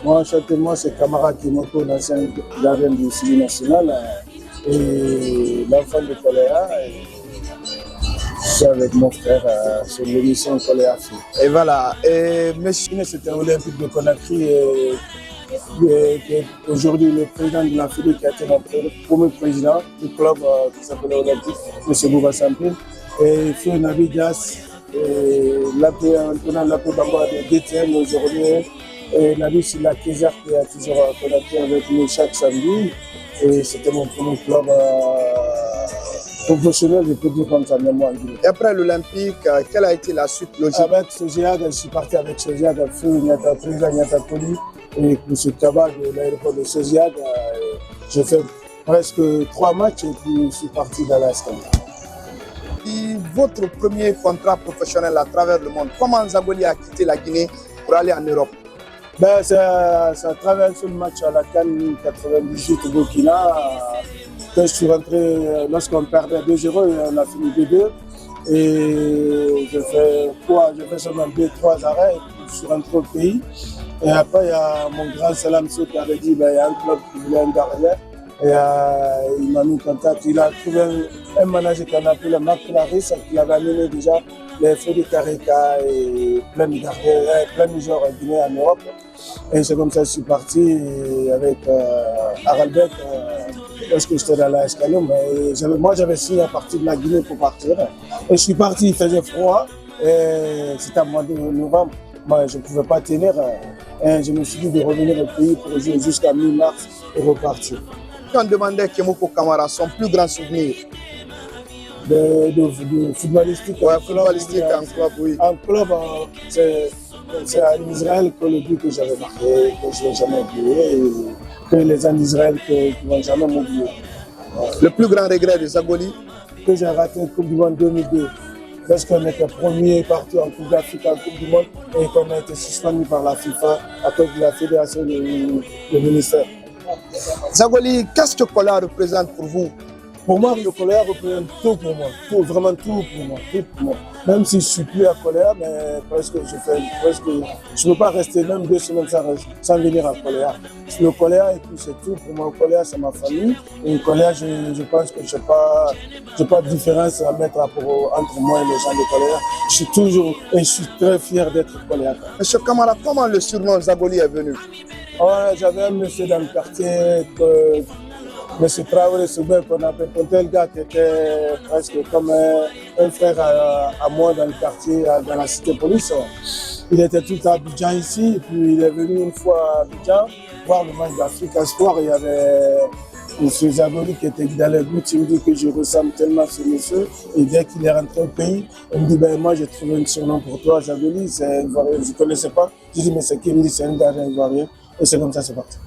Moi, enchantement, c'est Kamara Kimoko, l'ancien gardien du Sili national et l'enfant de Koléa. Je suis avec mon frère sur l'émission Koléa Fi. Et voilà, Meshine, c'était Olympique de Conakry. Aujourd'hui, le président de la Fédé qui a été notre premier président du club qui s'appelle Olympique, M. Bouba Sampin. Et Feu Nabi Dias, Antonin Lapé Bamba de DTN aujourd'hui. Et Nabi Silla Kézar qui a toujours connecté avec nous chaque samedi. Et c'était mon premier club professionnel, je peux dire comme ça, même moi. Et après l'Olympique, quelle a été la suite logique? Avec Sojiag, je suis parti avec Sojiag, Feu président Nyata Poli et M. Kaba de l'aéroport de Sojiag. J'ai fait presque 3 matchs et puis je suis parti dans l'Escale. Votre premier contrat professionnel à travers le monde, comment Zagoli a quitté la Guinée pour aller en Europe? Ben, ça travers un match à la CAN 98 au Burkina. Quand je suis rentré, lorsqu'on perdait 2-0, on a fini 2-2. Et je fais seulement 2-3 arrêts et puis je suis rentré au pays. Et après, il y a mon grand Salam Sou qui avait dit ben, il y a un club qui voulait un gardien. Et il m'a mis en contact. Il a trouvé un manager qu'on appelait Marc Claris qui avait amené déjà les Freddy Kareka et plein de gardiens, plein de joueurs guinéens en Europe. Et c'est comme ça que je suis parti avec Aralbek lorsque j'étais dans la Escalon. Moi, j'avais signé à partir de la Guinée pour partir. Et je suis parti, il faisait froid. C'était à mois de novembre. Moi, je ne pouvais pas tenir. Et je me suis dit de revenir au pays pour jouer jusqu'à mi-mars et repartir. Quand on demandait Kemoko Kamara son plus grand souvenir de footballistique, ouais, footballistique en club, oui. En club, c'est en Israël que le but que j'avais marqué, que je n'ai jamais oublié, et que les gens d'Israël qui ne vont jamais m'oublier. Le plus grand regret de Zagoli? Que j'ai raté la Coupe du Monde 2002. Parce qu'on était premier parti en Coupe d'Afrique, en Coupe du Monde, et qu'on a été suspendu par la FIFA à cause de la fédération du ministère. Zagoli, qu'est-ce que Koléa représente pour vous? Pour moi, le Koléa représente tout pour moi, tout, vraiment tout pour moi, Même si je ne suis plus à Koléa, mais presque je ne peux pas rester même 2 semaines sans venir à Koléa. Le Koléa, et puis c'est tout pour moi. Le Koléa, c'est ma famille. Et le Koléa, je pense que je n'ai pas de différence à mettre entre moi et les gens de Koléa. Je suis toujours, et je suis très fier d'être Koléa. Monsieur Kamara, comment le surnom Zagoli est venu? Ouais, j'avais un monsieur dans le quartier, M. Traoré Soubel, qu'on appelle un tel gars qui était presque comme un frère à moi dans le quartier, dans la cité police. Il était tout à Abidjan ici, et puis il est venu une fois à Abidjan voir le match d'Afrique Sport. Il y avait M. Zagoli qui était dans les buts. Il me dit que je ressemble tellement à ce monsieur. Et dès qu'il est rentré au pays, il me dit ben, moi j'ai trouvé un surnom pour toi, Zagoli, c'est ivoirien. Je ne connaissais pas. Je dis mais c'est qui? Il me dit c'est un gardien ivoirien. Et c'est comme ça, c'est parti.